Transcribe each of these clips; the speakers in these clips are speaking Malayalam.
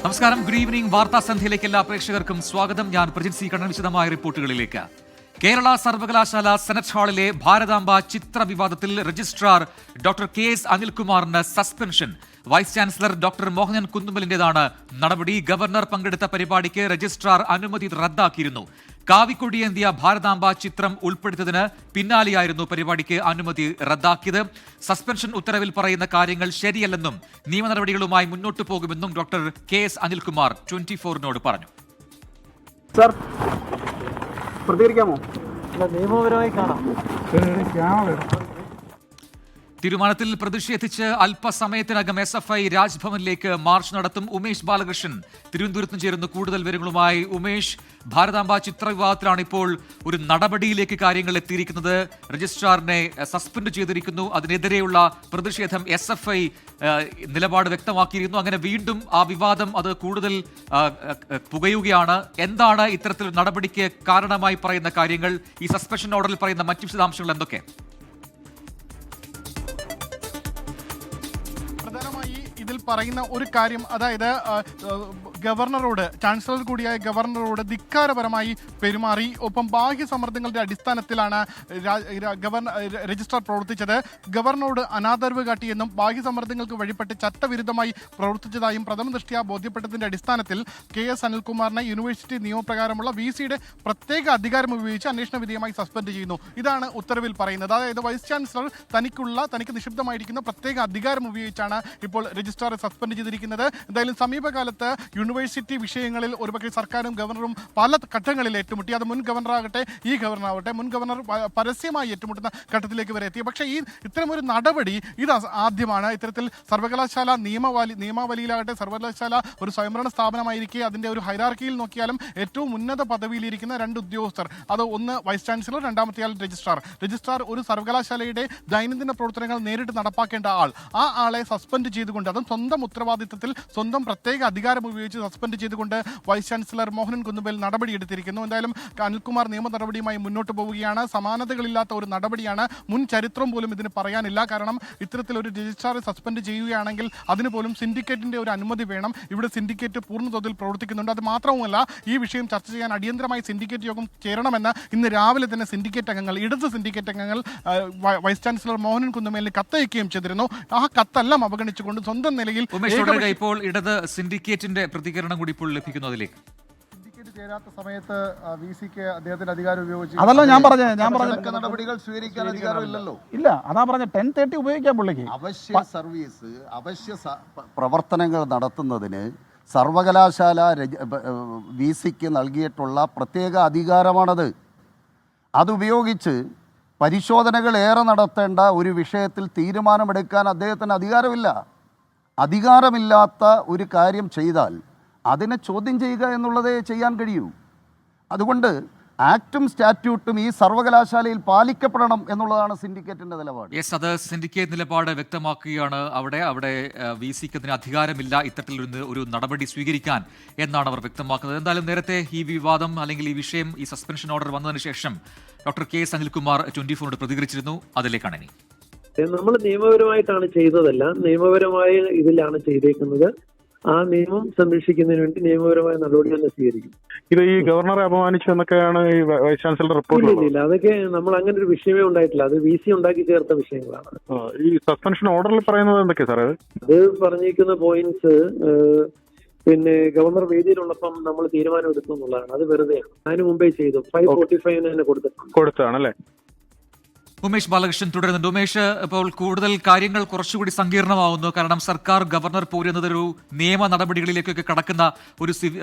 നമസ്കാരം, ഗുഡ് ഈവനിംഗ്. വാർത്താ സന്ധ്യയിലേക്ക് എല്ലാ പ്രേക്ഷകർക്കും സ്വാഗതം. ഞാൻ പ്രജിത് സി കണ്ണൻ. വിശദമായ റിപ്പോർട്ടുകളിലേക്ക്. കേരള സർവകലാശാല സെനറ്റ് ഹാളിലെ ഭാരതാംബ ചിത്ര വിവാദത്തിൽ രജിസ്ട്രാർ ഡോക്ടർ KS അനിൽകുമാറിന് suspension. Vice chancellor doctor Mohanan കുന്നുമ്മലിന്റേതാണ് നടപടി. ഗവർണർ പങ്കെടുത്ത പരിപാടിക്ക് രജിസ്ട്രാർ അനുമതി റദ്ദാക്കിയിരുന്നു. കാവിക്കൊടിയേന്തിയ ഭാരതാംബ ചിത്രം ഉൾപ്പെടുത്തിയതിന് പിന്നാലെയായിരുന്നു പരിപാടിക്ക് അനുമതി റദ്ദാക്കിയത്. സസ്പെൻഷൻ ഉത്തരവിൽ പറയുന്ന കാര്യങ്ങൾ ശരിയല്ലെന്നും നിയമ നടപടികളുമായി മുന്നോട്ടു പോകുമെന്നും ഡോക്ടർ KS അനിൽകുമാർ 24-നോട് പറഞ്ഞു. സർ, പ്രതികരിക്കാമോ? നിയമപരമായി കാണാം. തീരുമാനത്തിൽ പ്രതിഷേധിച്ച് അല്പസമയത്തിനകം SFI രാജ്ഭവനിലേക്ക് മാർച്ച് നടത്തും. ഉമേഷ് ബാലകൃഷ്ണൻ തിരുവനന്തപുരത്തും ചേരുന്നു കൂടുതൽ വിവരങ്ങളുമായി. ഉമേഷ്, ഭാരതാംബ ചിത്ര വിവാദത്തിലാണ് ഇപ്പോൾ ഒരു നടപടിയിലേക്ക് കാര്യങ്ങൾ എത്തിയിരിക്കുന്നത്. രജിസ്ട്രാറിനെ സസ്പെൻഡ് ചെയ്തിരിക്കുന്നു. അതിനെതിരെയുള്ള പ്രതിഷേധം SFI നിലപാട് വ്യക്തമാക്കിയിരുന്നു. അങ്ങനെ വീണ്ടും ആ വിവാദം അത് കൂടുതൽ പുകയുകയാണ്. എന്താണ് ഇത്തരത്തിൽ നടപടിക്ക് കാരണമായി പറയുന്ന കാര്യങ്ങൾ? ഈ സസ്പെൻഷൻ ഓർഡറിൽ പറയുന്ന മറ്റു വിശദാംശങ്ങൾ എന്തൊക്കെ? പ്രധാനമായി ഇതിൽ പറയുന്ന ഒരു കാര്യം, അതായത് ഗവർണറോട്, ചാൻസലർ കൂടിയായ ഗവർണറോട് ധിക്കാരപരമായി പെരുമാറി. ഒപ്പം ബാഹ്യ സമ്മർദ്ദങ്ങളുടെ അടിസ്ഥാനത്തിലാണ് രജിസ്ട്രാർ പ്രവർത്തിച്ചത്. ഗവർണറോട് അനാദരവ് കാട്ടിയെന്നും ബാഹ്യ സമ്മർദ്ദങ്ങൾക്ക് വഴിപ്പെട്ട് ചട്ടവിരുദ്ധമായി പ്രവർത്തിച്ചതായും പ്രഥമ ദൃഷ്ട്യാ ബോധ്യപ്പെട്ടതിന്റെ അടിസ്ഥാനത്തിൽ KS അനിൽകുമാറിനെ യൂണിവേഴ്സിറ്റി നിയമപ്രകാരമുള്ള VCയുടെ പ്രത്യേക അധികാരം ഉപയോഗിച്ച് അന്വേഷണ വിധേയമായി സസ്പെൻഡ് ചെയ്യുന്നു. ഇതാണ് ഉത്തരവിൽ പറയുന്നത്. അതായത് വൈസ് ചാൻസലർ തനിക്ക് നിക്ഷിപ്തമായിരിക്കുന്ന പ്രത്യേക അധികാരം ഉപയോഗിച്ചാണ് ഇപ്പോൾ രജിസ്ട്രാറെ സസ്പെൻഡ് ചെയ്തിരിക്കുന്നത്. എന്തായാലും സമീപകാലത്ത് യൂണിവേഴ്സിറ്റി വിഷയങ്ങളിൽ ഒരുപക്ഷെ സർക്കാരും ഗവർണറും പല ഘട്ടങ്ങളിൽ ഏറ്റുമുട്ടി. അത് മുൻ ഗവർണറാകട്ടെ ഈ ഗവർണറാകട്ടെ, മുൻ ഗവർണർ പരസ്യമായി ഏറ്റുമുട്ടുന്ന ഘട്ടത്തിലേക്ക് വരെ എത്തി. പക്ഷേ ഇത്തരമൊരു നടപടി ഇത് ആദ്യമാണ്. ഇത്തരത്തിൽ സർവകലാശാല നിയമാവലിയിലാകട്ടെ, സർവകലാശാല ഒരു സ്വയംഭരണ സ്ഥാപനമായിരിക്കെ അതിൻ്റെ ഒരു ഹൈറാർക്കിയിൽ നോക്കിയാലും ഏറ്റവും ഉന്നത പദവിയിലിരിക്കുന്ന രണ്ട് ഉദ്യോഗസ്ഥർ, അത് ഒന്ന് വൈസ് ചാൻസലർ, രണ്ടാമത്തെയാൾ രജിസ്ട്രാർ ഒരു സർവകലാശാലയുടെ ദൈനംദിന പ്രവർത്തനങ്ങൾ നേരിട്ട് നടപ്പാക്കേണ്ട ആൾ, ആ ആളെ സസ്പെൻഡ് ചെയ്തുകൊണ്ട്, അതും സ്വന്തം ഉത്തരവാദിത്തത്തിൽ സ്വന്തം പ്രത്യേക അധികാരം ഉപയോഗിച്ച് സസ്പെൻഡ് ചെയ്തുകൊണ്ട് വൈസ് ചാൻസലർ മോഹനൻ കുന്നുമ്മൽ നടപടിയെടുത്തിരിക്കുന്നു. എന്തായാലും അനിൽകുമാർ നിയമ നടപടിയുമായി മുന്നോട്ട് പോവുകയാണ്. സമാനതകളില്ലാത്ത ഒരു നടപടിയാണ്. മുൻ ചരിത്രം പോലും ഇതിന് പറയാനില്ല. കാരണം ഇത്തരത്തിലൊരു രജിസ്ട്രാറെ സസ്പെൻഡ് ചെയ്യുകയാണെങ്കിൽ അതിന് പോലും സിൻഡിക്കേറ്റിന്റെ ഒരു അനുമതി വേണം. ഇവിടെ സിൻഡിക്കേറ്റ് പൂർണ്ണതോതിൽ പ്രവർത്തിക്കുന്നുണ്ട്. അത് മാത്രവുമല്ല, ഈ വിഷയം ചർച്ച ചെയ്യാൻ അടിയന്തരമായി സിൻഡിക്കേറ്റ് യോഗം ചേരണമെന്ന് ഇന്ന് രാവിലെ തന്നെ ഇടത് സിൻഡിക്കേറ്റ് അംഗങ്ങൾ വൈസ് ചാൻസലർ മോഹനൻ കുന്നുമ്മലിന് കത്തയക്കുകയും ചെയ്തിരുന്നു. ആ കത്തെല്ലാം അവഗണിച്ചുകൊണ്ട് സ്വന്തം നിലയിൽ ഇപ്പോൾ ഇടത് സിൻഡിക്കേറ്റിന്റെ പ്രതികരണം കൂടി ഇപ്പോൾ ലഭിക്കുന്നു. അതിലേക്ക് ചേരാത്ത സമയത്ത് VCക്ക് അദ്ദേഹത്തിന്റെ അധികാരം ഉപയോഗിച്ച് അതല്ല ഞാൻ പറഞ്ഞ നടപടികൾ സ്വീകരിക്കാൻ അധികാരമില്ലല്ലോ. ഇല്ല, അതാ പറഞ്ഞ 1030 ഉപയോഗിക്കാൻ പുള്ളിക്ക്. അവശ്യ സർവീസ്, അവശ്യ പ്രവർത്തനങ്ങൾ നടത്തുന്നതിന് സർവകലാശാല VCക്ക് നൽകിയിട്ടുള്ള പ്രത്യേക അധികാരമാണത്. അതുപയോഗിച്ച് പരിശോധനകൾ ഏറെ നടത്തേണ്ട ഒരു വിഷയത്തിൽ തീരുമാനമെടുക്കാൻ അദ്ദേഹത്തിന് അധികാരമില്ല. അധികാരമില്ലാത്ത ഒരു കാര്യം ചെയ്താൽ അതിനെ ചോദ്യം ചെയ്യുക എന്നുള്ളതേ ചെയ്യാൻ കഴിയൂ. അതുകൊണ്ട് ആക്ടും സ്റ്റാറ്റ്യൂട്ടും ഈ സർവകലാശാലയിൽ പാലിക്കപ്പെടണം എന്നുള്ളതാണ് സിൻഡിക്കേറ്റിന്റെ നിലപാട്. യെസ്, അത് സിൻഡിക്കേറ്റ് നിലപാട് വ്യക്തമാക്കുകയാണ്. അവിടെ VCക്ക് അതിന് അധികാരമില്ല ഇത്തരത്തിലൊരു ഒരു നടപടി സ്വീകരിക്കാൻ എന്നാണ് അവർ വ്യക്തമാക്കുന്നത്. എന്തായാലും നേരത്തെ ഈ വിവാദം അല്ലെങ്കിൽ ഈ വിഷയം, ഈ സസ്പെൻഷൻ ഓർഡർ വന്നതിന് ശേഷം ഡോക്ടർ KS അനിൽകുമാർ 24-നോട് പ്രതികരിച്ചിരുന്നു. അതിലേക്കാണ് ഇനി. നമ്മൾ നിയമപരമായിട്ടാണ് ചെയ്തതല്ല, നിയമപരമായ ഇതിലാണ് ചെയ്തേക്കുന്നത്. ആ നിയമം സംരക്ഷിക്കുന്നതിന് വേണ്ടി നിയമപരമായ നടപടി തന്നെ സ്വീകരിക്കും. ഇത് ഈ ഗവർണറെ അപമാനിച്ചു എന്നൊക്കെയാണ് ഈ വൈസ് ചാൻസലർ റിപ്പോർട്ട്. ഇല്ല, അതൊക്കെ നമ്മൾ അങ്ങനെ ഒരു വിഷയമേ ഉണ്ടായിട്ടില്ല. അത് VC ഉണ്ടാക്കി ചേർത്ത വിഷയങ്ങളാണ്. ഈ സസ്പെൻഷൻ ഓർഡറിൽ പറയുന്നത് എന്തൊക്കെയാ സാറേ? അത് പറഞ്ഞിരിക്കുന്ന പോയിന്റ്സ് പിന്നെ ഗവർണർ വേദിയിലുള്ളപ്പം നമ്മൾ തീരുമാനം എടുക്കും എന്നുള്ളതാണ്. അത് വെറുതെയാണ്. അതിന് മുമ്പേ ചെയ്തു. 545 തന്നെ കൊടുത്താണല്ലേ? ഉമേഷ് ബാലകൃഷ്ണൻ തുടരുന്നുണ്ട്. ഉമേഷ്, ഇപ്പോൾ കൂടുതൽ കാര്യങ്ങൾ കുറച്ചുകൂടി സങ്കീർണമാവുന്നു. കാരണം സർക്കാർ ഗവർണർ പോരുന്നതൊരു നിയമ നടപടികളിലേക്കൊക്കെ കടക്കുന്ന ഒരു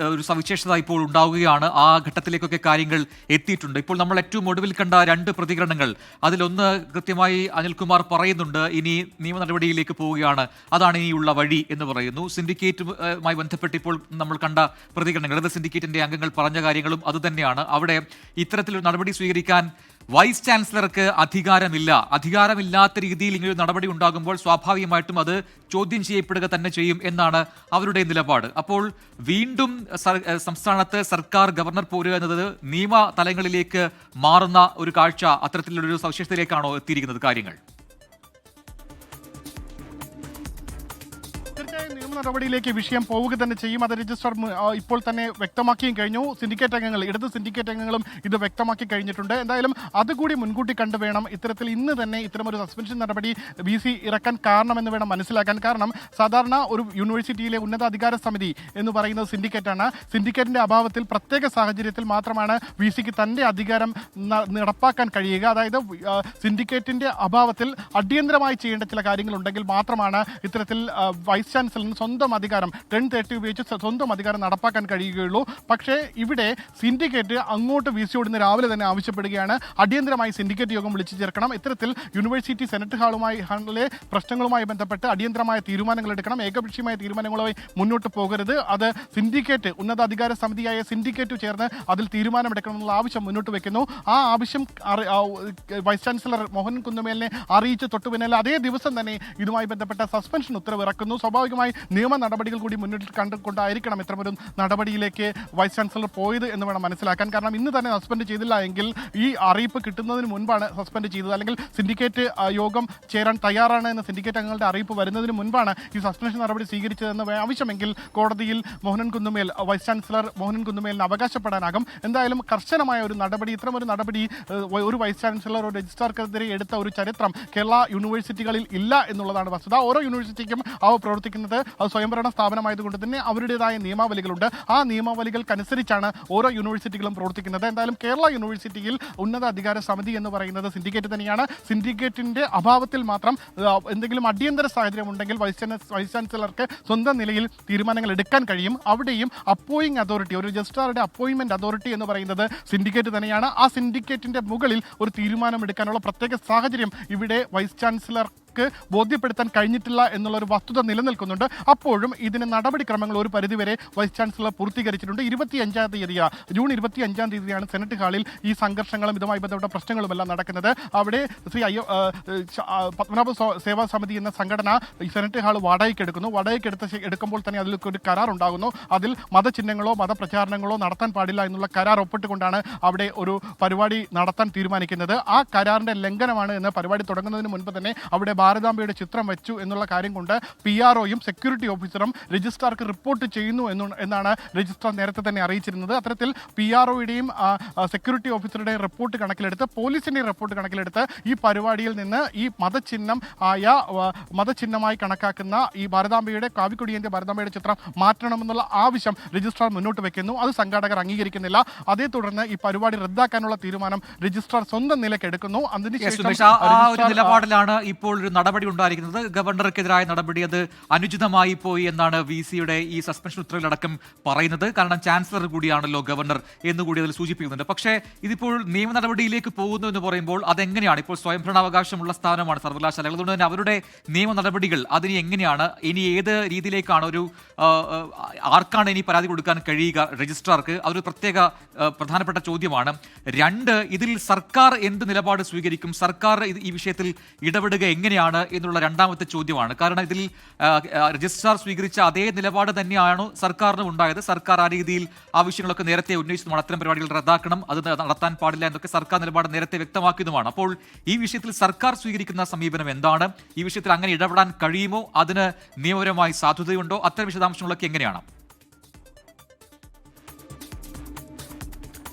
സവിശേഷത ഇപ്പോൾ ഉണ്ടാവുകയാണ്. ആ ഘട്ടത്തിലേക്കൊക്കെ കാര്യങ്ങൾ എത്തിയിട്ടുണ്ട്. ഇപ്പോൾ നമ്മൾ ഏറ്റവും ഒടുവിൽ കണ്ട രണ്ട് പ്രതികരണങ്ങൾ, അതിലൊന്ന് കൃത്യമായി അനിൽകുമാർ പറയുന്നുണ്ട് ഇനി നിയമ നടപടിയിലേക്ക് പോവുകയാണ്, അതാണ് ഇനിയുള്ള വഴി എന്ന് പറയുന്നു. സിൻഡിക്കേറ്റുമായി ബന്ധപ്പെട്ട് ഇപ്പോൾ നമ്മൾ കണ്ട പ്രതികരണങ്ങൾ, ഇടത് സിൻഡിക്കേറ്റിന്റെ അംഗങ്ങൾ പറഞ്ഞ കാര്യങ്ങളും അതുതന്നെയാണ്. അവിടെ ഇത്തരത്തിലൊരു നടപടി സ്വീകരിക്കാൻ വൈസ് ചാൻസലർക്ക് അധികാരമില്ലാത്ത രീതിയിൽ ഇങ്ങനൊരു നടപടി ഉണ്ടാകുമ്പോൾ സ്വാഭാവികമായിട്ടും അത് ചോദ്യം ചെയ്യപ്പെടുക തന്നെ ചെയ്യും എന്നാണ് അവരുടെ നിലപാട്. അപ്പോൾ വീണ്ടും സംസ്ഥാനത്ത് സർക്കാർ ഗവർണർ പോരുക എന്നത് നിയമ തലങ്ങളിലേക്ക് മാറുന്ന ഒരു കാഴ്ച, അത്തരത്തിലൊരു സവിശേഷതയിലേക്കാണോ എത്തിയിരിക്കുന്നത് കാര്യങ്ങൾ? തീർച്ചയായും നടപടിയിലേക്ക് വിഷയം പോവുക തന്നെ ചെയ്യും. അത് രജിസ്ട്രാർ ഇപ്പോൾ തന്നെ വ്യക്തമാക്കിയും കഴിഞ്ഞു. സിൻഡിക്കേറ്റ് അംഗങ്ങൾ, ഇടത് സിൻഡിക്കേറ്റ് അംഗങ്ങളും ഇത് വ്യക്തമാക്കി കഴിഞ്ഞിട്ടുണ്ട്. എന്തായാലും അതുകൂടി മുൻകൂട്ടി കണ്ടു വേണം ഇത്തരത്തിൽ ഇന്ന് തന്നെ ഇത്തരമൊരു സസ്പെൻഷൻ നടപടി VC ഇറക്കാൻ കാരണമെന്ന് വേണം മനസ്സിലാക്കാൻ. കാരണം സാധാരണ ഒരു യൂണിവേഴ്സിറ്റിയിലെ ഉന്നതാധികാര സമിതി എന്ന് പറയുന്നത് സിൻഡിക്കേറ്റാണ്. സിൻഡിക്കേറ്റിന്റെ അഭാവത്തിൽ പ്രത്യേക സാഹചര്യത്തിൽ മാത്രമാണ് VCക്ക് തന്റെ അധികാരം നടപ്പാക്കാൻ കഴിയുക. അതായത് സിൻഡിക്കേറ്റിന്റെ അഭാവത്തിൽ അടിയന്തരമായി ചെയ്യേണ്ട ചില കാര്യങ്ങളുണ്ടെങ്കിൽ മാത്രമാണ് ഇത്തരത്തിൽ വൈസ് ചാൻസലറിന് സ്വന്തം അധികാരം 1030 ഉപയോഗിച്ച് സ്വന്തം അധികാരം നടപ്പാക്കാൻ കഴിയുകയുള്ളൂ. പക്ഷേ ഇവിടെ സിൻഡിക്കേറ്റ് അങ്ങോട്ട് VCയോട് ഇന്ന് രാവിലെ തന്നെ ആവശ്യപ്പെടുകയാണ്, അടിയന്തരമായി സിൻഡിക്കേറ്റ് യോഗം വിളിച്ചു ചേർക്കണം. ഇത്തരത്തിൽ യൂണിവേഴ്സിറ്റി സെനറ്റ് ഹാളിലെ പ്രശ്നങ്ങളുമായി ബന്ധപ്പെട്ട് അടിയന്തരമായ തീരുമാനങ്ങൾ എടുക്കണം. ഏകപക്ഷീയമായ തീരുമാനങ്ങളുമായി മുന്നോട്ട് പോകരുത്. അത് സിൻഡിക്കേറ്റ്, ഉന്നതാധികാര സമിതിയായ സിൻഡിക്കേറ്റ് ചേർന്ന് അതിൽ തീരുമാനമെടുക്കണമെന്നുള്ള ആവശ്യം മുന്നോട്ട് വെക്കുന്നു. ആ ആവശ്യം വൈസ് ചാൻസലർ മോഹൻ കുന്നുമേലിനെ അറിയിച്ച് തൊട്ടു പിന്നാലെ അതേ ദിവസം തന്നെ ഇതുമായി ബന്ധപ്പെട്ട സസ്പെൻഷൻ ഉത്തരവ് ഇറക്കുന്നു. സ്വാഭാവികമായി നിയമ നടപടികൾ കൂടി മുന്നിൽ കണ്ടുകൊണ്ടായിരിക്കണം ഇത്തരമൊരു നടപടിയിലേക്ക് വൈസ് ചാൻസലർ പോയത് എന്ന് വേണം മനസ്സിലാക്കാൻ. കാരണം ഇന്ന് തന്നെ സസ്പെൻഡ് ചെയ്തില്ല എങ്കിൽ ഈ അറിയിപ്പ് കിട്ടുന്നതിന് മുൻപാണ് സസ്പെൻഡ് ചെയ്തത്, അല്ലെങ്കിൽ സിൻഡിക്കേറ്റ് യോഗം ചേരാൻ തയ്യാറാണ് എന്ന് സിൻഡിക്കേറ്റ് അംഗങ്ങളുടെ അറിയിപ്പ് വരുന്നതിന് മുൻപാണ് ഈ സസ്പെൻഷൻ നടപടി സ്വീകരിച്ചതെന്ന് ആവശ്യമെങ്കിൽ കോടതിയിൽ വൈസ് ചാൻസലർ മോഹനൻ കുന്നുമേലിന് അവകാശപ്പെടാനാകും. എന്തായാലും കർശനമായ ഒരു നടപടി, ഇത്തരമൊരു നടപടി ഒരു വൈസ് ചാൻസലർ, ഒരു രജിസ്ട്രാർക്കെതിരെ എടുത്ത ഒരു ചരിത്രം കേരള യൂണിവേഴ്സിറ്റികളിൽ ഇല്ല എന്നുള്ളതാണ് വസ്തുത. ഓരോ യൂണിവേഴ്സിറ്റിക്കും അവ പ്രവർത്തിക്കുന്നത് അത് സ്വയംഭരണ സ്ഥാപനമായതുകൊണ്ട് തന്നെ അവരുടേതായ നിയമാവലികളുണ്ട്. ആ നിയമാവലികൾക്കനുസരിച്ചാണ് ഓരോ യൂണിവേഴ്സിറ്റികളും പ്രവർത്തിക്കുന്നത്. എന്തായാലും കേരള യൂണിവേഴ്സിറ്റിയിൽ ഉന്നത അധികാര സമിതി എന്ന് പറയുന്നത് സിൻഡിക്കേറ്റ് തന്നെയാണ്. സിൻഡിക്കേറ്റിന്റെ അഭാവത്തിൽ മാത്രം എന്തെങ്കിലും അടിയന്തര സാഹചര്യം ഉണ്ടെങ്കിൽ വൈസ് ചാൻസലർക്ക് സ്വന്തം നിലയിൽ തീരുമാനങ്ങൾ എടുക്കാൻ കഴിയും. അവിടെയും അപ്പോയിങ് അതോറിറ്റി, ഒരു രജിസ്ട്രാറുടെ അപ്പോയിന്റ്മെന്റ് അതോറിറ്റി എന്ന് പറയുന്നത് സിൻഡിക്കേറ്റ് തന്നെയാണ്. ആ സിൻഡിക്കേറ്റിന്റെ മുകളിൽ ഒരു തീരുമാനമെടുക്കാനുള്ള പ്രത്യേക സാഹചര്യം ഇവിടെ വൈസ് ചാൻസലർ ബോധ്യപ്പെടുത്താൻ കഴിഞ്ഞിട്ടില്ല എന്നുള്ളൊരു വസ്തുത നിലനിൽക്കുന്നുണ്ട്. അപ്പോഴും ഇതിന് നടപടിക്രമങ്ങൾ ഒരു പരിധിവരെ വൈസ് ചാൻസലർ പൂർത്തീകരിച്ചിട്ടുണ്ട്. ജൂൺ 25 തീയതിയാണ് സെനറ്റ് ഹാളിൽ ഈ സംഘർഷങ്ങളും ഇതുമായി ബന്ധപ്പെട്ട പ്രശ്നങ്ങളുമെല്ലാം നടക്കുന്നത്. അവിടെ പത്മനാഭ സേവാ സമിതി എന്ന സംഘടന ഈ സെനറ്റ് ഹാൾ വാടകയ്ക്കെടുക്കുന്നു. വാടകയ്ക്കെടുക്കുമ്പോൾ തന്നെ അതിൽ ഒരു കരാർ ഉണ്ടാകുന്നു. അതിൽ മതചിഹ്നങ്ങളോ മതപ്രചാരണങ്ങളോ നടത്താൻ പാടില്ല എന്നുള്ള കരാർ ഒപ്പിട്ടുകൊണ്ടാണ് അവിടെ ഒരു പരിപാടി നടത്താൻ തീരുമാനിക്കുന്നത്. ആ കരാറിന്റെ ലംഘനമാണ് എന്ന് പരിപാടി തുടങ്ങുന്നതിന് മുൻപ് തന്നെ അവിടെ ഭാരതാംബയുടെ ചിത്രം വെച്ചു എന്നുള്ള കാര്യം കൊണ്ട് PROയും സെക്യൂരിറ്റി ഓഫീസറും രജിസ്ട്രാർക്ക് റിപ്പോർട്ട് ചെയ്യുന്നു എന്നാണ് രജിസ്ട്രാർ നേരത്തെ തന്നെ അറിയിച്ചിരുന്നത്. അത്തരത്തിൽ PROയുടെയും സെക്യൂരിറ്റി ഓഫീസറുടെയും റിപ്പോർട്ട് കണക്കിലെടുത്ത്, പോലീസിന്റെയും റിപ്പോർട്ട് കണക്കിലെടുത്ത് ഈ പരിപാടിയിൽ നിന്ന് ഈ മതചിഹ്നമായി കണക്കാക്കുന്ന ഈ ഭാരതാംബയുടെ, കാവിക്കൊടിയേന്ത്യ ഭാരതാംബയുടെ ചിത്രം മാറ്റണമെന്നുള്ള ആവശ്യം രജിസ്ട്രാർ മുന്നോട്ട് വെക്കുന്നു. അത് സംഘാടകർ അംഗീകരിക്കുന്നില്ല. അതേ തുടർന്ന് ഈ പരിപാടി റദ്ദാക്കാനുള്ള തീരുമാനം രജിസ്ട്രാർ സ്വന്തം നിലയ്ക്ക് എടുക്കുന്നു. നിലപാടിലാണ് ഇപ്പോൾ ഒരു നടപടി ഉണ്ടായിരിക്കുന്നത്. ഗവർണർക്കെതിരായ നടപടി അത് അനുചിതമായി പോയി എന്നാണ് VCയുടെ ഈ സസ്പെൻഷൻ ഉത്തരവിലടക്കം പറയുന്നത്. കാരണം ചാൻസലർ കൂടിയാണല്ലോ ഗവർണർ എന്നുകൂടി അതിൽ സൂചിപ്പിക്കുന്നുണ്ട്. പക്ഷേ ഇതിപ്പോൾ നിയമ നടപടിയിലേക്ക് പോകുന്നു എന്ന് പറയുമ്പോൾ അതെങ്ങനെയാണ്? ഇപ്പോൾ സ്വയംഭരണാവകാശമുള്ള സ്ഥാനമാണ് സർവകലാശാലകൾ. അതുകൊണ്ട് തന്നെ അവരുടെ നിയമ നടപടികൾ അതിന് എങ്ങനെയാണ്, ഇനി ഏത് രീതിയിലേക്കാണ്, ആർക്കാണ് ഇനി പരാതി കൊടുക്കാൻ കഴിയുക രജിസ്ട്രാർക്ക്? അതൊരു പ്രധാനപ്പെട്ട ചോദ്യമാണ്. 2, ഇതിൽ സർക്കാർ എന്ത് നിലപാട് സ്വീകരിക്കും? സർക്കാർ ഈ വിഷയത്തിൽ ഇടപെടുക എങ്ങനെയാണ് എന്നുള്ള രണ്ടാമത്തെ ചോദ്യമാണ്. കാരണം ഇതിൽ രജിസ്ട്രാർ സ്വീകരിച്ച അതേ നിലപാട് തന്നെയാണോ സർക്കാരിനും ഉണ്ടായത്? സർക്കാർ ആ രീതിയിൽ ആവശ്യങ്ങളൊക്കെ നേരത്തെ ഉന്നയിച്ചതുമാണ്. അത്തരം പരിപാടികൾ റദ്ദാക്കണം, അത് നടത്താൻ പാടില്ല എന്നൊക്കെ സർക്കാർ നിലപാട് നേരത്തെ വ്യക്തമാക്കിയതുമാണ്. അപ്പോൾ ഈ വിഷയത്തിൽ സർക്കാർ സ്വീകരിക്കുന്ന സമീപനം എന്താണ്? ഈ വിഷയത്തിൽ അങ്ങനെ ഇടപെടാൻ കഴിയുമോ? അതിന് നിയമപരമായി സാധുതയുണ്ടോ? അത്തരം വിശദാംശങ്ങളൊക്കെ എങ്ങനെയാണ്?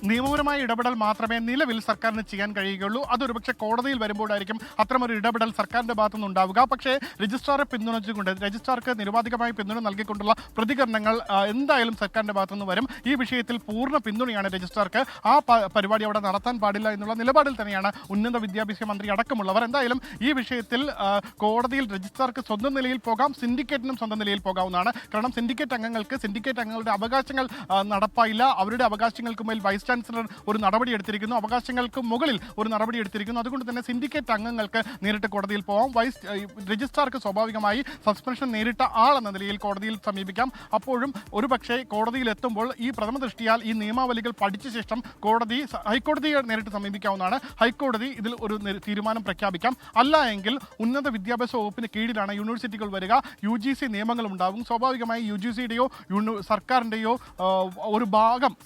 നിയമപരമായ ഇടപെടൽ മാത്രമേ നിലവിൽ സർക്കാരിന് ചെയ്യാൻ കഴിയുകയുള്ളൂ. അതൊരു പക്ഷേ കോടതിയിൽ വരുമ്പോഴായിരിക്കും അത്തരമൊരു ഇടപെടൽ സർക്കാരിന്റെ ഭാഗത്തുനിന്ന് ഉണ്ടാവുക. പക്ഷേ രജിസ്ട്രാറെ പിന്തുണച്ചുകൊണ്ട്, രജിസ്ട്രാർക്ക് നിരുപാധികമായി പിന്തുണ നൽകിക്കൊണ്ടുള്ള പ്രതികരണങ്ങൾ എന്തായാലും സർക്കാരിന്റെ ഭാഗത്തുനിന്ന് വരും. ഈ വിഷയത്തിൽ പൂർണ്ണ പിന്തുണയാണ് രജിസ്ട്രാർക്ക്. ആ പരിപാടി അവിടെ നടത്താൻ പാടില്ല എന്നുള്ള നിലപാടിൽ തന്നെയാണ് ഉന്നത വിദ്യാഭ്യാസ മന്ത്രി അടക്കമുള്ളവർ. എന്തായാലും ഈ വിഷയത്തിൽ കോടതിയിൽ രജിസ്ട്രാർക്ക് സ്വന്തം നിലയിൽ പോകാം, സിൻഡിക്കേറ്റിനും സ്വന്തം നിലയിൽ പോകാവുന്നതാണ്. കാരണം സിൻഡിക്കേറ്റ് അംഗങ്ങളുടെ അവകാശങ്ങൾ നടപ്പായില്ല. അവരുടെ അവകാശങ്ങൾക്ക് മേൽ വൈസ് ചാൻസലർ ഒരു നടപടി എടുത്തിരിക്കുന്നു, അവകാശങ്ങൾക്ക് മുകളിൽ ഒരു നടപടി എടുത്തിരിക്കുന്നു. അതുകൊണ്ട് തന്നെ സിൻഡിക്കേറ്റ് അംഗങ്ങൾക്ക് നേരിട്ട് കോടതിയിൽ പോകാം. രജിസ്ട്രാർക്ക് സ്വാഭാവികമായി സസ്പെൻഷൻ നേരിട്ട ആളെന്ന നിലയിൽ കോടതിയിൽ സമീപിക്കാം. അപ്പോഴും ഒരുപക്ഷെ കോടതിയിൽ എത്തുമ്പോൾ ഈ പ്രഥമ ദൃഷ്ടിയാൽ ഈ നിയമാവലികൾ പഠിച്ച ശേഷം ഹൈക്കോടതിയെ നേരിട്ട് സമീപിക്കാവുന്നതാണ്. ഹൈക്കോടതി ഇതിൽ ഒരു തീരുമാനം പ്രഖ്യാപിക്കാം. അല്ല എങ്കിൽ ഉന്നത വിദ്യാഭ്യാസ വകുപ്പിന് കീഴിലാണ് യൂണിവേഴ്സിറ്റികൾ വരിക. UGC നിയമങ്ങളും ഉണ്ടാകും. സ്വാഭാവികമായി UGCയുടെയോ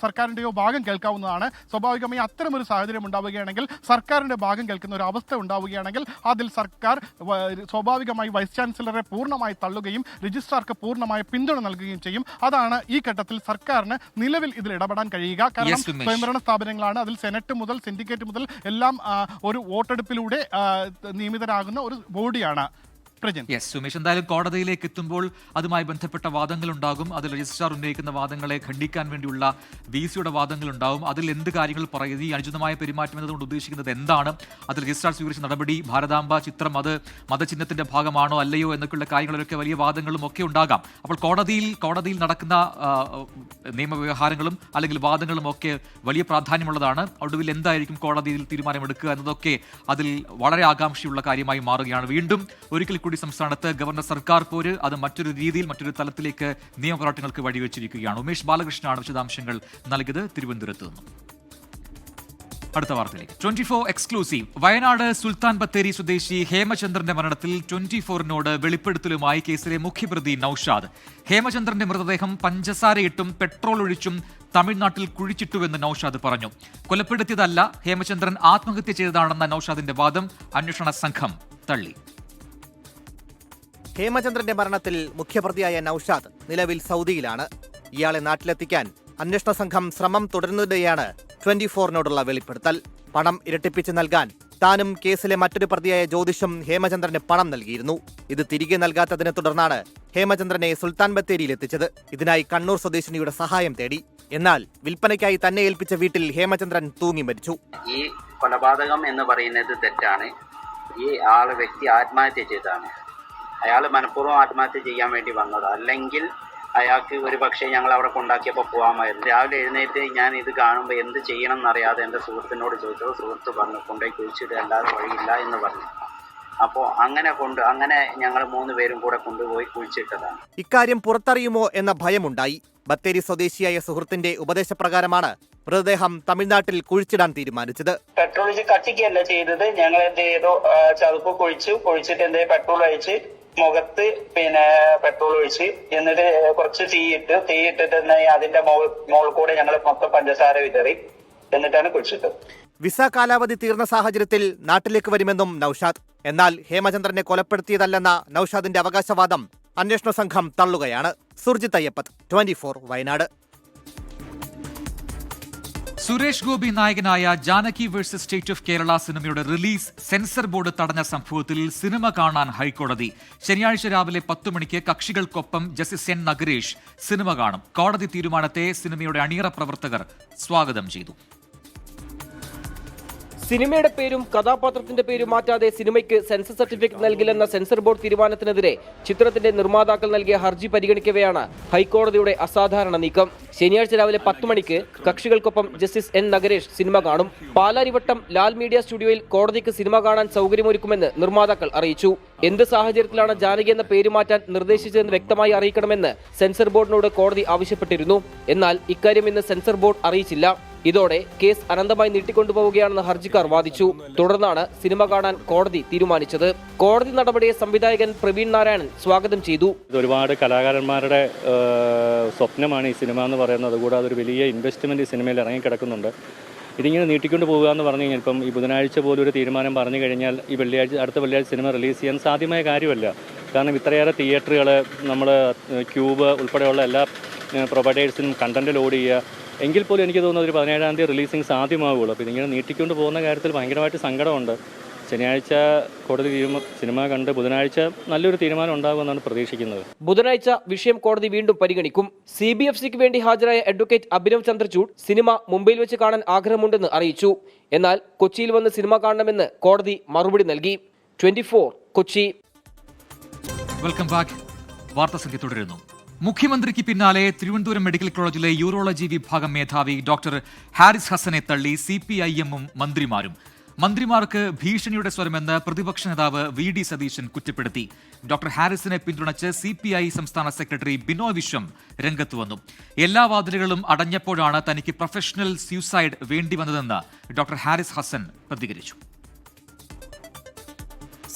സർക്കാരിൻ്റെയോ ഭാഗം കേൾക്കാം. അറിയാവുന്നതാണ്. സ്വാഭാവികമായി അത്തരമൊരു സാഹചര്യം ഉണ്ടാവുകയാണെങ്കിൽ സർക്കാരിന്റെ ഭാഗം കേൾക്കുന്ന ഒരു അവസ്ഥ ഉണ്ടാവുകയാണെങ്കിൽ അതിൽ സർക്കാർ സ്വാഭാവികമായി വൈസ് ചാൻസലറെ പൂർണ്ണമായി തള്ളുകയും രജിസ്ട്രാർക്ക് പൂർണ്ണമായ പിന്തുണ നൽകുകയും ചെയ്യും. അതാണ് ഈ ഘട്ടത്തിൽ സർക്കാരിന് നിലവിൽ ഇതിൽ ഇടപെടാൻ കഴിയുക. കാരണം സ്വയംഭരണ സ്ഥാപനങ്ങളാണ്, അതിൽ സെനറ്റ് മുതൽ സിൻഡിക്കേറ്റ് മുതൽ എല്ലാം ഒരു വോട്ടെടുപ്പിലൂടെ നിയമിതരാകുന്ന ഒരു ബോഡിയാണ്. യെസ് സുമേഷ്, എന്തായാലും കോടതിയിലേക്ക് എത്തുമ്പോൾ അതുമായി ബന്ധപ്പെട്ട വാദങ്ങൾ ഉണ്ടാകും. അതിൽ രജിസ്ട്രാർ ഉന്നയിക്കുന്ന വാദങ്ങളെ ഖണ്ഡിക്കാൻ വേണ്ടിയുള്ള VC-യുടെ വാദങ്ങൾ ഉണ്ടാകും. അതിൽ എന്ത് കാര്യങ്ങൾ പറയുന്നത്, ഈ അനുചിതമായ പെരുമാറ്റം എന്നതുകൊണ്ട് ഉദ്ദേശിക്കുന്നത് എന്താണ്, അതിൽ രജിസ്ട്രാർ സ്വീകരിച്ച നടപടി, ഭാരതാംബ ചിത്രം അത് മതചിഹ്നത്തിന്റെ ഭാഗമാണോ അല്ലയോ എന്നൊക്കെയുള്ള കാര്യങ്ങളിലൊക്കെ വലിയ വാദങ്ങളും ഒക്കെ ഉണ്ടാകാം. അപ്പോൾ കോടതിയിൽ നടക്കുന്ന നിയമവ്യവഹാരങ്ങളും അല്ലെങ്കിൽ വാദങ്ങളും ഒക്കെ വലിയ പ്രാധാന്യമുള്ളതാണ്. ഒടുവിൽ എന്തായിരിക്കും കോടതിയിൽ തീരുമാനമെടുക്കുക എന്നതൊക്കെ അതിൽ വളരെ ആകാംക്ഷയുള്ള കാര്യമായി മാറുകയാണ്. വീണ്ടും ഒരിക്കൽ കൂടി സംസ്ഥാനത്ത് ഗവർണർ സർക്കാർ പോര് അത് മറ്റൊരു രീതിയിൽ മറ്റൊരു തലത്തിലേക്ക് നിയമപോരാട്ടങ്ങൾക്ക് വഴിവെച്ചിരിക്കുകയാണ്. ഉമേഷ് ബാലകൃഷ്ണനാണ് വിശദാംശങ്ങൾ നൽകിയത് തിരുവനന്തപുരത്ത് നിന്നും. അടുത്ത വാർത്തയിലേക്ക്. 24 എക്സ്ക്ലൂസീവ്. വയനാട് സുൽത്താൻ ബത്തേരി സ്വദേശി ഹേമചന്ദ്രന്റെ മരണത്തിൽ 24-നോട് വെളിപ്പെടുത്തലുമായി കേസിലെ മുഖ്യപ്രതി നൌഷാദ്. ഹേമചന്ദ്രന്റെ മൃതദേഹം പഞ്ചസാരയിട്ടും പെട്രോൾ ഒഴിച്ചും തമിഴ്നാട്ടിൽ കുഴിച്ചിട്ടുവെന്ന് നൌഷാദ് പറഞ്ഞു. കൊലപ്പെടുത്തിയതല്ല, ഹേമചന്ദ്രൻ ആത്മഹത്യ ചെയ്തതാണെന്ന നൌഷാദിന്റെ വാദം അന്വേഷണ സംഘം തള്ളി. ഹേമചന്ദ്രന്റെ മരണത്തിൽ മുഖ്യപ്രതിയായ നൌഷാദ് നിലവിൽ സൗദിയിലാണ്. ഇയാളെ നാട്ടിലെത്തിക്കാൻ അന്വേഷണ സംഘം ശ്രമം തുടരുന്നതിനിടെയാണ് 24-നോടുള്ള വെളിപ്പെടുത്തൽ. പണം ഇരട്ടിപ്പിച്ച് നൽകാൻ താനും കേസിലെ മറ്റൊരു പ്രതിയായ ജ്യോതിഷും ഹേമചന്ദ്രന് പണം നൽകിയിരുന്നു. ഇത് തിരികെ നൽകാത്തതിനെ തുടർന്നാണ് ഹേമചന്ദ്രനെ സുൽത്താൻ ബത്തേരിയിൽ എത്തിച്ചത്. ഇതിനായി കണ്ണൂർ സ്വദേശിനിയുടെ സഹായം തേടി. എന്നാൽ വിൽപ്പനയ്ക്കായി തന്നെ ഏൽപ്പിച്ച വീട്ടിൽ ഹേമചന്ദ്രൻ തൂങ്ങി മരിച്ചു. ഈ കൊലപാതകം എന്ന് പറയുന്നത് തെറ്റാണ്. ഈ വ്യക്തി ആത്മഹത്യ ചെയ്തതാണ്. അയാൾ മനഃപൂർവ്വം ആത്മഹത്യ ചെയ്യാൻ വേണ്ടി വന്നത്, അല്ലെങ്കിൽ അയാൾക്ക് ഒരു പക്ഷേ ഞങ്ങൾ അവിടെ കൊണ്ടാക്കിയപ്പോൾ പോകാമായിരുന്നു. രാവിലെ എഴുന്നേറ്റ് ഞാൻ ഇത് കാണുമ്പോൾ എന്ത് ചെയ്യണം എന്നറിയാതെ എൻ്റെ സുഹൃത്തിനോട് ചോദിച്ചത്. സുഹൃത്ത് പറഞ്ഞു കൊണ്ടുപോയി കുഴിച്ചിട്ട് അല്ലാതെ വഴിയില്ല എന്ന് പറഞ്ഞു. അപ്പോൾ അങ്ങനെ ഞങ്ങൾ 3 പേരും കൂടെ കൊണ്ടുപോയി കുഴിച്ചിട്ടതാണ്. ഇക്കാര്യം പുറത്തറിയുമോ എന്ന ഭയമുണ്ടായി. ബത്തേരി സ്വദേശിയായ സുഹൃത്തിന്റെ ഉപദേശപ്രകാരമാണ് മൃതദേഹം തമിഴ്നാട്ടിൽ കുഴിച്ചിടാൻ തീരുമാനിച്ചത്. പെട്രോൾ ഒഴിച്ച് കത്തിക്കുകയല്ല ചെയ്തത്. ഞങ്ങൾ എന്ത് ചെയ്തു, ചതുപ്പ് കുഴിച്ചിട്ട് എന്ത് പെട്രോൾ ഒഴിച്ച് മുഖത്ത് പെട്രോൾ ഒഴിച്ച് എന്നിട്ട് കുറച്ച് തീയിട്ടിട്ട് അതിന്റെ മോൾ കൂടെ ഞങ്ങൾ മൊത്തം പഞ്ചസാര വിതറി എന്നിട്ടാണ് കുഴിച്ചിട്ടത്. വിസ കാലാവധി തീർന്ന സാഹചര്യത്തിൽ നാട്ടിലേക്ക് വരുമെന്നും നൌഷാദ്. എന്നാൽ ഹേമചന്ദ്രനെ കൊലപ്പെടുത്തിയതല്ലെന്ന നൌഷാദിന്റെ അവകാശവാദം അന്വേഷണ സംഘം തള്ളുകയാണ്. സുർജിത് അയ്യപ്പത്ത്, 24 വയനാട്. സുരേഷ് ഗോപി നായകനായ Janaki versus state of Kerala സിനിമയുടെ റിലീസ് സെൻസർ ബോർഡ് തടഞ്ഞ സംഭവത്തിൽ സിനിമ കാണാൻ ഹൈക്കോടതി. ശനിയാഴ്ച രാവിലെ 10 മണിക്ക് കക്ഷികൾക്കൊപ്പം ജസ്റ്റിസ് N നഗരേഷ് സിനിമ കാണും. കോടതി തീരുമാനത്തെ സിനിമയുടെ അണിയറ പ്രവർത്തകർ സ്വാഗതം ചെയ്തു. സിനിമയുടെ പേരും കഥാപാത്രത്തിന്റെ പേരും മാറ്റാതെ സിനിമയ്ക്ക് സെൻസർ സർട്ടിഫിക്കറ്റ് നൽകില്ലെന്ന സെൻസർ ബോർഡ് തീരുമാനത്തിനെതിരെ ചിത്രത്തിന്റെ നിർമ്മാതാക്കൾ നൽകിയ ഹർജി പരിഗണിക്കവെയാണ് ഹൈക്കോടതിയുടെ അസാധാരണ നീക്കം. ശനിയാഴ്ച രാവിലെ 10 മണിക്ക് കക്ഷികൾക്കൊപ്പം ജസ്റ്റിസ് N നഗരേഷ് സിനിമ കാണും. പാലാരിവട്ടം ലാൽ മീഡിയ സ്റ്റുഡിയോയിൽ കോടതിക്ക് സിനിമ കാണാൻ സൗകര്യമൊരുക്കുമെന്ന് നിർമ്മാതാക്കൾ അറിയിച്ചു. എന്ത് സാഹചര്യത്തിലാണ് ജാനകി എന്ന പേര് മാറ്റാൻ നിർദ്ദേശിച്ചതെന്ന് വ്യക്തമായി അറിയിക്കണമെന്ന് സെൻസർ ബോർഡിനോട് കോടതി ആവശ്യപ്പെട്ടിരുന്നു. എന്നാൽ ഇക്കാര്യം ഇന്ന് സെൻസർ ബോർഡ് അറിയിച്ചില്ല. ഇതോടെ കേസ് അനന്തമായി നീട്ടിക്കൊണ്ടുപോവുകയാണെന്ന് ഹർജിക്കാർ വാദിച്ചു. തുടർന്നാണ് സിനിമ കാണാൻ കോടതി തീരുമാനിച്ചത്. കോടതി നടപടിയെ സംവിധായകൻ പ്രവീൺ നാരായണൻ സ്വാഗതം ചെയ്തു. ഒരുപാട് കലാകാരന്മാരുടെ സ്വപ്നമാണ് ഈ സിനിമ എന്ന് പറയുന്നത്. കൂടാതെ ഒരു വലിയ ഇൻവെസ്റ്റ്മെന്റ് ഈ സിനിമയിൽ ഇറങ്ങിക്കിടക്കുന്നുണ്ട്. ഇതിങ്ങനെ നീട്ടിക്കൊണ്ട് പോകുക എന്ന് പറഞ്ഞു കഴിഞ്ഞാൽ ഇപ്പം ഈ ബുധനാഴ്ച പോലും ഒരു തീരുമാനം പറഞ്ഞു കഴിഞ്ഞാൽ ഈ അടുത്ത വെള്ളിയാഴ്ച സിനിമ റിലീസ് ചെയ്യാൻ സാധ്യമായ കാര്യമല്ല. കാരണം ഇത്രയേറെ തിയേറ്ററുകൾ, നമ്മൾ ക്യൂബ് ഉൾപ്പെടെയുള്ള എല്ലാ പ്രൊവൈഡേഴ്സിനും കണ്ടന്റ് ലോഡ് ചെയ്യുക. എങ്കിൽ പോലും എനിക്ക് തോന്നുന്നത് ഒരു 17-ാം തീയതി റിലീസിങ് സാധ്യമാവുള്ളൂ. അപ്പോൾ ഇതിങ്ങനെ നീട്ടിക്കൊണ്ട് പോകുന്ന കാര്യത്തിൽ ഭയങ്കരമായിട്ട് സങ്കടമുണ്ട്. ശനിയാഴ്ച കോടതി സിനിമ കണ്ട് ബുധനാഴ്ച നല്ലൊരു തീരുമാനം ഉണ്ടാകുമെന്നാണ് പ്രതീക്ഷിക്കുന്നത്. ബുധനാഴ്ച വിഷയം കോടതി വീണ്ടും പരിഗണിക്കും. CBFCക്ക് വേണ്ടി ഹാജരായ അഡ്വക്കേറ്റ് അഭിനവ് ചന്ദ്രചൂഡ് സിനിമ മുംബൈയിൽ വെച്ച് കാണാൻ ആഗ്രഹമുണ്ടെന്ന് അറിയിച്ചു. എന്നാൽ കൊച്ചിയിൽ വന്ന് സിനിമ കാണണമെന്ന് കോടതി മറുപടി നൽകി. 24 കൊച്ചി. Welcome back. വാർത്താ സംഖ്യ തുടരുന്നു. മുഖ്യമന്ത്രിക്ക് പിന്നാലെ തിരുവനന്തപുരം മെഡിക്കൽ കോളേജിലെ യൂറോളജി വിഭാഗം മേധാവി ഡോക്ടർ ഹാരിസ് ഹസനെ തള്ളി CPIM-ഉം മന്ത്രിമാരും. മന്ത്രിമാർക്ക് ഭീഷണിയുടെ സ്വരമെന്ന് പ്രതിപക്ഷ നേതാവ് VD സതീശൻ കുറ്റപ്പെടുത്തി. ഡോക്ടർ ഹാരിസിനെ പിന്തുണച്ച് CPI സംസ്ഥാന സെക്രട്ടറി ബിനോയ് വിശ്വം രംഗത്ത് വന്നു. എല്ലാ വാതിലുകളും അടഞ്ഞപ്പോഴാണ് തനിക്ക് പ്രൊഫഷണൽ സ്യൂസൈഡ് വേണ്ടിവന്നതെന്ന് ഡോക്ടർ ഹാരിസ് ഹസൻ പ്രതികരിച്ചു.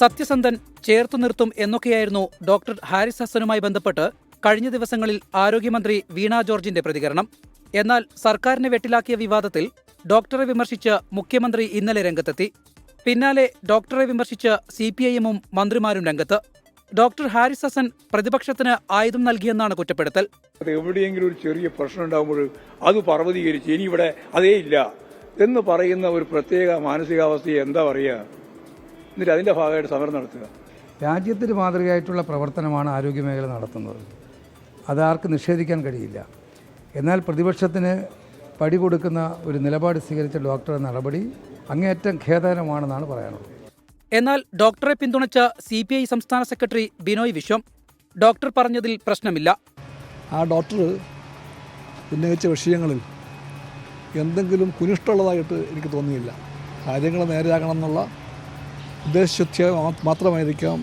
സത്യസന്ധൻ, ചേർത്തു നിർത്തും എന്നൊക്കെയായിരുന്നു ഡോക്ടർ ഹാരിസ് ഹസനുമായി ബന്ധപ്പെട്ട് കഴിഞ്ഞ ദിവസങ്ങളിൽ ആരോഗ്യമന്ത്രി വീണ ജോർജിന്റെ പ്രതികരണം. എന്നാൽ സർക്കാരിനെ വെട്ടിലാക്കിയ വിവാദത്തിൽ ഡോക്ടറെ വിമർശിച്ച് മുഖ്യമന്ത്രി ഇന്നലെ രംഗത്തെത്തി. പിന്നാലെ ഡോക്ടറെ വിമർശിച്ച് CPIM-ഉം മന്ത്രിമാരും രംഗത്ത്. ഡോക്ടർ ഹാരിസ് ഹസൻ പ്രതിപക്ഷത്തിന് ആയുധം നൽകിയെന്നാണ് കുറ്റപ്പെടുത്തൽ. എവിടെയെങ്കിലും ഒരു ചെറിയ പ്രശ്നം ഉണ്ടാകുമ്പോൾ അത് പർവ്വതീകരിച്ച് ഇനി ഇവിടെ അതേ ഇല്ല എന്ന് പറയുന്ന ഒരു പ്രത്യേക മാനസികാവസ്ഥയെ എന്താ പറയുക? എന്നിട്ട് അതിന്റെ ഭാഗമായിട്ട് സമരം നടത്തുക. രാജ്യത്തിന് മാതൃകയായിട്ടുള്ള പ്രവർത്തനമാണ് ആരോഗ്യമേഖല നടത്തുന്നത്. അതാർക്ക് നിഷേധിക്കാൻ കഴിയില്ല. എന്നാൽ പ്രതിപക്ഷത്തിന് പടി കൊടുക്കുന്ന ഒരു നിലപാട് സ്വീകരിച്ച ഡോക്ടറുടെ നടപടി അങ്ങേയറ്റം ഖേദകരമാണെന്നാണ് പറയാനുള്ളത്. എന്നാൽ ഡോക്ടറെ പിന്തുണച്ച CPI സംസ്ഥാന സെക്രട്ടറി ബിനോയ് വിശ്വം ഡോക്ടർ പറഞ്ഞതിൽ പ്രശ്നമില്ല. ആ ഡോക്ടർ ഉന്നയിച്ച വിഷയങ്ങളിൽ എന്തെങ്കിലും കുനിഷ്ടുള്ളതായിട്ട് എനിക്ക് തോന്നിയില്ല. കാര്യങ്ങൾ നേരെയാകണം എന്നുള്ള ഉദ്ദേശശുദ്ധി മാത്രമായിരിക്കാം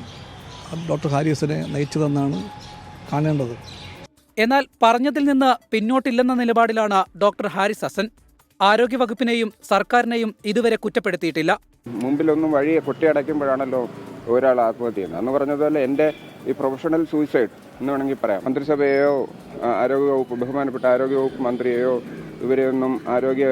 ഡോക്ടർ ഹാരിസിനെ നയിച്ചതെന്നാണ് കാണേണ്ടത്. എന്നാൽ പറഞ്ഞതിൽ നിന്ന് പിന്നോട്ടില്ലെന്ന നിലപാടിലാണ് ഡോക്ടർ ഹാരിസ് ഹസൻ. ആരോഗ്യവകുപ്പിനെയും സർക്കാരിനെയും ഇതുവരെ കുറ്റപ്പെടുത്തിയിട്ടില്ല. മുമ്പിലൊന്നും വഴിയെ കൊട്ടിയടയ്ക്കുമ്പോഴാണല്ലോ ഒരാൾ ആത്മഹത്യ ചെയ്യുന്നത്. അന്ന് പറഞ്ഞതുപോലെ എൻ്റെ ഈ പ്രൊഫഷണൽ സൂയിസൈഡ് എന്ന് വേണമെങ്കിൽ പറയാം. മന്ത്രിസഭയെയോ ആരോഗ്യവകുപ്പ് ബഹുമാനപ്പെട്ട ആരോഗ്യവകുപ്പ് മന്ത്രിയെയോ ഇവരെയൊന്നും ആരോഗ്യ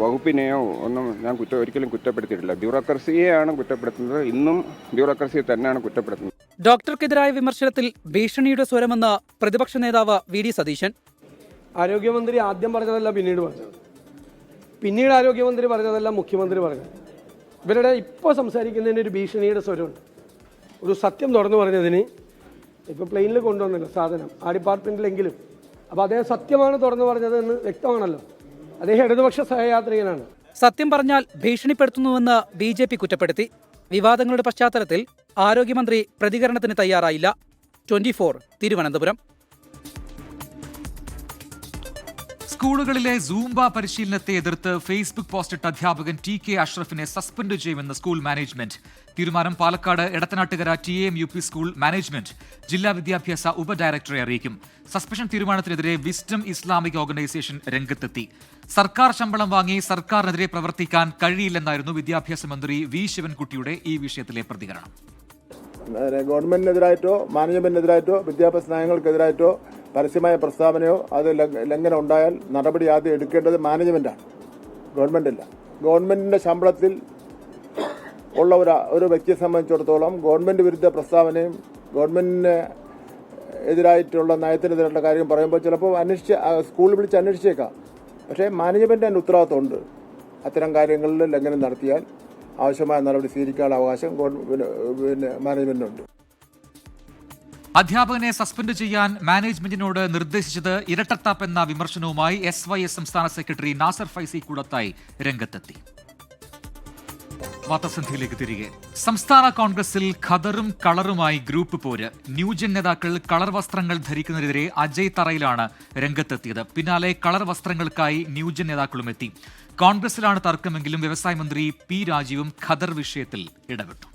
വകുപ്പിനെയോ ഒന്നും ഞാൻ ഒരിക്കലും കുറ്റപ്പെടുത്തിയിട്ടില്ല. ബ്യൂറോക്രസിയെയാണ് കുറ്റപ്പെടുത്തുന്നത്. ഇന്നും ബ്യൂറോക്രസിയെ തന്നെയാണ് കുറ്റപ്പെടുത്തുന്നത്. ഡോക്ടർക്കെതിരായ വിമർശനത്തിൽ ഭീഷണിയുടെ സ്വരമെന്ന് പ്രതിപക്ഷ നേതാവ് VD സതീശൻ. ആരോഗ്യമന്ത്രി ആദ്യം പറഞ്ഞതല്ല പിന്നീട് പറഞ്ഞത്, പിന്നീട് ആരോഗ്യമന്ത്രി പറഞ്ഞതല്ല മുഖ്യമന്ത്രി പറഞ്ഞത്. ഇവരുടെ ഇപ്പോൾ സംസാരിക്കുന്നതിന് ഒരു ഭീഷണിയുടെ സ്വരമുണ്ട്. ഒരു സത്യം തുറന്നു പറഞ്ഞതിന് ഇപ്പോൾ പ്ലെയിനിൽ കൊണ്ടുവന്നില്ല സാധനം ആ ഡിപ്പാർട്ട്മെൻറ്റിലെങ്കിലും. അപ്പോൾ അദ്ദേഹം സത്യമാണ് തുറന്നു പറഞ്ഞതെന്ന് വ്യക്തമാണല്ലോ. അദ്ദേഹം ഇടതുപക്ഷ സഹയാത്രികനാണ്. സത്യം പറഞ്ഞാൽ ഭീഷണിപ്പെടുത്തുന്നുവെന്ന് BJP കുറ്റപ്പെടുത്തി. വിവാദങ്ങളുടെ പശ്ചാത്തലത്തിൽ ആരോഗ്യമന്ത്രി പ്രതികരണത്തിന് തയ്യാറായില്ല. 24 തിരുവനന്തപുരം. സ്കൂളുകളിലെ സൂംബ പരിശീലനത്തെ എതിർത്ത് ഫേസ്ബുക്ക് പോസ്റ്റിട്ട അധ്യാപകൻ TK അഷ്റഫിനെ സസ്പെൻഡ് ചെയ്യുമെന്ന് സ്കൂൾ മാനേജ്മെന്റ്. തീരുമാനം Palakkad Edathanattukara TAMUP school management ജില്ലാ വിദ്യാഭ്യാസ ഉപഡയറക്ടറെ അറിയിക്കും. സസ്പെൻഷൻ തീരുമാനത്തിനെതിരെ വിസ്ഡം ഇസ്ലാമിക് ഓർഗനൈസേഷൻ രംഗത്തെത്തി. സർക്കാർ ശമ്പളം വാങ്ങി സർക്കാരിനെതിരെ പ്രവർത്തിക്കാൻ കഴിയില്ലെന്നായിരുന്നു വിദ്യാഭ്യാസ മന്ത്രി V ശിവൻകുട്ടിയുടെ ഈ വിഷയത്തിലെ പ്രതികരണം. ഗവൺമെന്റിനെതിരായിട്ടോ മാനേജ്മെന്റിനെതിരായിട്ടോ വിദ്യാഭ്യാസ നയങ്ങൾക്കെതിരായിട്ടോ പരസ്യമായ പ്രസ്താവനയോ അത് ലംഘനം ഉണ്ടായാൽ നടപടി ആദ്യം എടുക്കേണ്ടത് മാനേജ്മെന്റാണ്, ഗവൺമെന്റില്ല. ഗവൺമെന്റിന്റെ ശമ്പളത്തിൽ ഉള്ള ഒരു വ്യക്തിയെ സംബന്ധിച്ചിടത്തോളം ഗവൺമെന്റ് വിരുദ്ധ പ്രസ്താവനയും ഗവൺമെന്റിന് എതിരായിട്ടുള്ള നയത്തിനെതിരായിട്ടുള്ള കാര്യം പറയുമ്പോൾ ചിലപ്പോൾ സ്കൂളിൽ വിളിച്ച് അന്വേഷിച്ചേക്കാം. പക്ഷേ മാനേജ്മെന്റ് അതിൻ്റെ ഉത്തരവാദിത്തമുണ്ട്. അത്തരം കാര്യങ്ങളിൽ ലംഘനം നടത്തിയാൽ ആവശ്യമായ നടപടി സ്വീകരിക്കാനുള്ള അവകാശം മാനേജ്മെന്റിനുണ്ട്. അധ്യാപകനെ സസ്പെൻഡ് ചെയ്യാൻ മാനേജ്മെന്റിനോട് നിർദ്ദേശിച്ചത് ഇരട്ടത്താപ്പ് എന്ന വിമർശനവുമായി SYS സംസ്ഥാന സെക്രട്ടറി നാസർ ഫൈസി കൂടത്തായി രംഗത്തെത്തി. വാർത്താസന്ധിയിലേക്ക് തിരികെ. സംസ്ഥാന കോൺഗ്രസിൽ ഖദറും കളറുമായി ഗ്രൂപ്പ് പോര്. ന്യൂജൻ നേതാക്കൾ കളർ വസ്ത്രങ്ങൾ ധരിക്കുന്നതിനെതിരെ അജയ് തറയിലാണ് രംഗത്തെത്തിയത്. പിന്നാലെ കളർ വസ്ത്രങ്ങൾക്കായി ന്യൂജൻ നേതാക്കളും എത്തി. കോൺഗ്രസിലാണ് തർക്കമെങ്കിലും വ്യവസായ മന്ത്രി P രാജീവും ഖദർ വിഷയത്തിൽ ഇടപെട്ടു.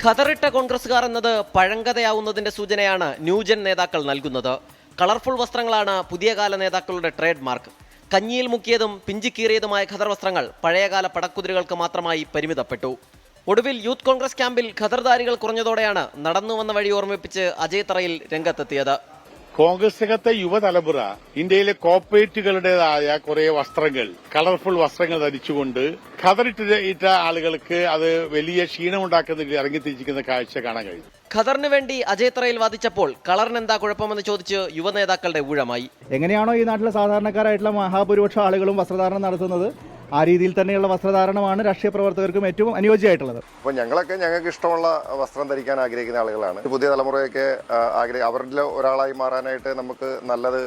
ഖദറിട്ട കോൺഗ്രസുകാർ എന്നത് പഴങ്കഥയാവുന്നതിന്റെ സൂചനയാണ് ന്യൂജൻ നേതാക്കൾ നൽകുന്നത്. കളർഫുൾ വസ്ത്രങ്ങളാണ് പുതിയ കാല നേതാക്കളുടെ ട്രേഡ് മാർക്ക്. കഞ്ഞിയിൽ മുക്കിയതും പിഞ്ചിക്കീറിയതുമായ ഖദർ വസ്ത്രങ്ങൾ പഴയകാല പടക്കുതിരകൾക്ക് മാത്രമായി പരിമിതപ്പെട്ടു. ഒടുവിൽ യൂത്ത് കോൺഗ്രസ് ക്യാമ്പിൽ ഖദർധാരികൾ കുറഞ്ഞതോടെയാണ് നടന്നു വന്ന വഴി ഓർമ്മിപ്പിച്ച് അജയ് തറയിൽ രംഗത്തെത്തിയത്. കോൺഗ്രസിനകത്തെ യുവതലമുറ ഇന്ത്യയിലെ കോർപ്പറേറ്റുകളുടേതായ കുറെ വസ്ത്രങ്ങൾ, കളർഫുൾ വസ്ത്രങ്ങൾ ധരിച്ചുകൊണ്ട് ഖദറിട്ട ആളുകൾക്ക് അത് വലിയ ക്ഷീണമുണ്ടാക്കുന്നതിൽ ഇറങ്ങിത്തിരിച്ചിരിക്കുന്ന കാഴ്ച കാണാൻ കഴിയും. ഖദറിന് വേണ്ടി അജയ് തറയിൽ വാദിച്ചപ്പോൾ കളറിന് എന്താ കുഴപ്പമെന്ന് ചോദിച്ച് യുവനേതാക്കളുടെ ഊഴമായി. എങ്ങനെയാണോ ഈ നാട്ടിലെ സാധാരണക്കാരായിട്ടുള്ള മഹാഭൂരിപക്ഷ ആളുകളും വസ്ത്രധാരണം നടത്തുന്നത്, ആ രീതിയിൽ തന്നെയുള്ള വസ്ത്രധാരണമാണ് രാഷ്ട്രീയ പ്രവർത്തകർക്കും ഏറ്റവും അനുയോജ്യമായിട്ടുള്ളത്. അപ്പോൾ ഞങ്ങൾക്ക് ഇഷ്ടമുള്ള വസ്ത്രം ധരിക്കാൻ ആഗ്രഹിക്കുന്ന ആളുകളാണ്. പുതിയ തലമുറയൊക്കെ അവരിൽ ഒരാളായി മാറാനായിട്ട് നമുക്ക് നല്ലത്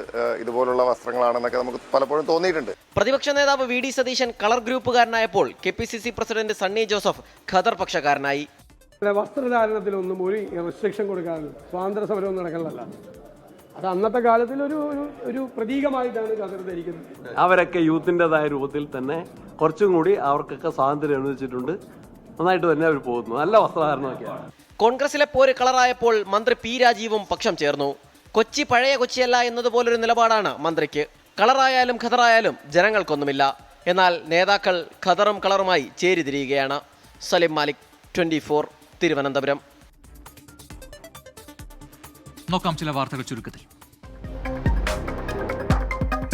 ഇതുപോലുള്ള വസ്ത്രങ്ങളാണെന്നൊക്കെ നമുക്ക് പലപ്പോഴും തോന്നിയിട്ടുണ്ട്. പ്രതിപക്ഷ നേതാവ് VD സതീശൻ കളർ ഗ്രൂപ്പുകാരനായപ്പോൾ KPCC പ്രസിഡന്റ് സണ്ണി ജോസഫ് ഖദർ പക്ഷക്കാരനായി. വസ്ത്രധാരണത്തിലൊന്നും ഒരു റെസ്ട്രിക്ഷൻ കൊടുക്കാറില്ല, സ്വാതന്ത്ര്യ സമരമൊന്നും നടക്കുന്നതല്ല. അത് അന്നത്തെ കാലത്തിൽ ഒരു പ്രതീകമായിട്ടാണ് ഖദർ ധരിക്കുന്നത്. അവരൊക്കെ യൂത്തിൻ്റെതായ രൂപത്തിൽ തന്നെ കുറച്ചും കൂടി അവർക്കൊക്കെ സ്വാതന്ത്ര്യം അനുവദിച്ചിട്ടുണ്ട്. നന്നായിട്ട് തന്നെ അവർ പോകുന്നു. നല്ല വസ്ത്രധാരണമൊക്കെയാണ്. കോൺഗ്രസിലെ പോര് കളറായപ്പോൾ മന്ത്രി P രാജീവും പക്ഷം ചേർന്നു. കൊച്ചി പഴയ കൊച്ചിയല്ല എന്നതുപോലൊരു നിലപാടാണ് മന്ത്രിക്ക്. കളറായാലും ഖദറായാലും ജനങ്ങൾക്കൊന്നുമില്ല. എന്നാൽ നേതാക്കൾ ഖദറും കളറുമായി ചേരിതിരിയുകയാണ്. സലിം മാലിക്, 24 തിരുവനന്തപുരം. നോക്കാം ചില വാർത്തകൾ ചുരുക്കത്തിൽ.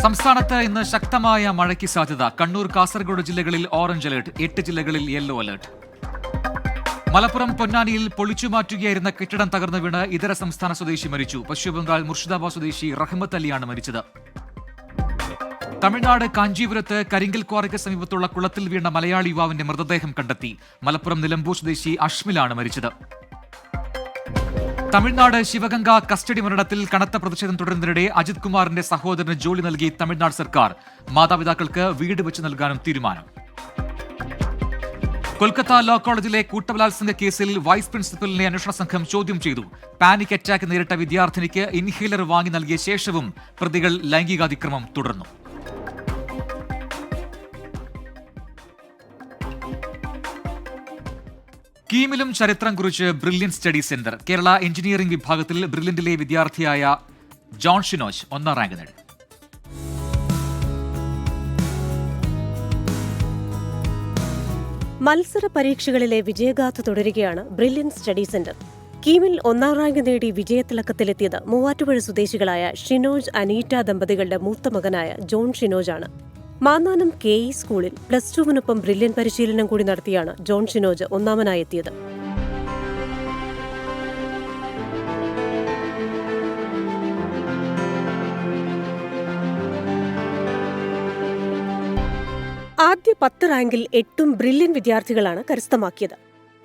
സംസ്ഥാനത്ത് ഇന്ന് ശക്തമായ മഴയ്ക്ക് സാധ്യത. കണ്ണൂർ, കാസർഗോഡ് ജില്ലകളിൽ ഓറഞ്ച് അലർട്ട്, 8 ജില്ലകളിൽ യെല്ലോ അലർട്ട്. മലപ്പുറം പൊന്നാനിയിൽ പൊളിച്ചുമാറ്റുകയായിരുന്ന കെട്ടിടം തകർന്നു വീണ് ഇതര സംസ്ഥാന സ്വദേശി മരിച്ചു. പശ്ചിമബംഗാൾ മുർഷിദാബാദ് സ്വദേശി റഹ്മത്ത് അലിയാണ് മരിച്ചത്. തമിഴ്നാട് കാഞ്ചീപുരത്ത് കരിങ്കൽ ക്വാറിക്ക് സമീപത്തുള്ള കുളത്തിൽ വീണ മലയാളി യുവാവിന്റെ മൃതദേഹം കണ്ടെത്തി. മലപ്പുറം നിലമ്പൂർ സ്വദേശി അഷ്മിലാണ് മരിച്ചത്. തമിഴ്നാട് ശിവഗംഗ കസ്റ്റഡി മരണത്തിൽ കനത്ത പ്രതിഷേധം തുടരുന്നതിനിടെ അജിത് കുമാറിന്റെ സഹോദരന് ജോലി നൽകി തമിഴ്നാട് സർക്കാർ. മാതാപിതാക്കൾക്ക് വീട് വെച്ച് നൽകാനും തീരുമാനം. കൊൽക്കത്ത ലോ കോളേജിലെ കൂട്ടബലാത്സംഗ കേസിൽ വൈസ് പ്രിൻസിപ്പലിനെ അന്വേഷണ സംഘം ചോദ്യം ചെയ്തു. പാനിക് അറ്റാക്ക് നേരിട്ട വിദ്യാർത്ഥിനിക്ക് ഇൻഹേലർ വാങ്ങി നൽകിയ ശേഷവും പ്രതികൾ ലൈംഗികാതിക്രമം തുടർന്നു. കീമിലും ചരിത്രം കുറിച്ച് brilliant study centre. Kerala engineering വിഭാഗത്തിൽ ബ്രില്യന്റിലെ വിദ്യാർത്ഥിയായ ജോൺ ഷിനോജ് 1ാം റാങ്ക് നേടി. മത്സര പരീക്ഷകളിലെ വിജയഗാഥ തുടരുകയാണ് ബ്രില്യൻ സ്റ്റഡി സെന്റർ. കീമിൽ 1ാം റാങ്ക് നേടി വിജയത്തിളക്കത്തിലെത്തിയത് മൂവാറ്റുപുഴ സ്വദേശികളായ ഷിനോജ് അനീറ്റ ദമ്പതികളുടെ മൂത്ത മകനായ ജോൺ ഷിനോജാണ്. മാന്നാനം KE സ്കൂളിൽ +2വിനൊപ്പം ബ്രില്യൻ പരിശീലനം കൂടി നടത്തിയാണ് ജോൺ ഷിനോജ് ഒന്നാമനായെത്തിയത്. ആദ്യ 10 റാങ്കിൽ 8ഉം ബ്രില്യൻ വിദ്യാർത്ഥികളാണ് കരസ്ഥമാക്കിയത്.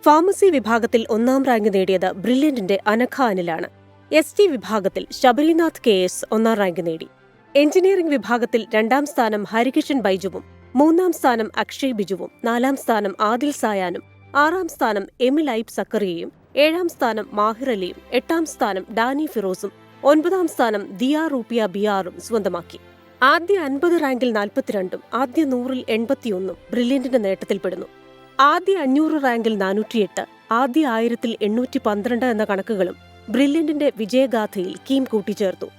ഫാർമസി വിഭാഗത്തിൽ 1ാം റാങ്ക് നേടിയത് ബ്രില്യന്റിന്റെ അനഘ അനിലാണ്. ST വിഭാഗത്തിൽ ശബരിനാഥ് KS 1ാം റാങ്ക് നേടി. എഞ്ചിനീയറിംഗ് വിഭാഗത്തിൽ 2ാം സ്ഥാനം ഹരികിഷൻ ബൈജുവും, 3ാം സ്ഥാനം അക്ഷയ് ബിജുവും, 4ാം സ്ഥാനം ആദിൽ സായാനും, 6ാം സ്ഥാനം എമിൽ ഐബ് സക്കറിയയും, 7ാം സ്ഥാനം മാഹിർ അലിയും, 8ാം സ്ഥാനം ഡാനി ഫിറോസും, 9ാം സ്ഥാനം ദിയ റൂപ്പിയ ബിയാറും സ്വന്തമാക്കി. ആദ്യ 50 റാങ്കിൽ 42ഉം ആദ്യ 100ൽ 81ഉം ബ്രില്യന്റിന്റെ നേട്ടത്തിൽപ്പെടുന്നു. ആദ്യ 500 റാങ്കിൽ 408, ആദ്യ 1000ൽ 812 എന്ന കണക്കുകളും ബ്രില്യന്റിന്റെ വിജയഗാഥയിൽ കീം കൂട്ടിച്ചേർത്തു.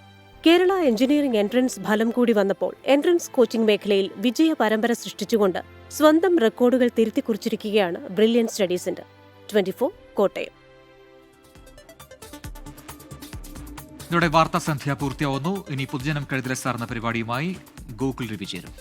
കേരള എഞ്ചിനീയറിംഗ് എൻട്രൻസ് ഫലം കൂടി വന്നപ്പോൾ എൻട്രൻസ് കോച്ചിംഗ് മേഖലയിൽ വിജയ പരമ്പര സൃഷ്ടിച്ചുകൊണ്ട് സ്വന്തം റെക്കോർഡുകൾ തിരുത്തിക്കുറിച്ചിരിക്കുകയാണ് ബ്രില്യൻ സ്റ്റഡി സെന്റർ. 24 കോട്ടയം. ഇതോടെ വാർത്താ സന്ധ്യ പൂർത്തിയാവുന്നു. ഇനി പൊതുജനം കഴുതിലെ സാർന്ന പരിപാടിയുമായി ഗോകുൽ രവി ചേരും.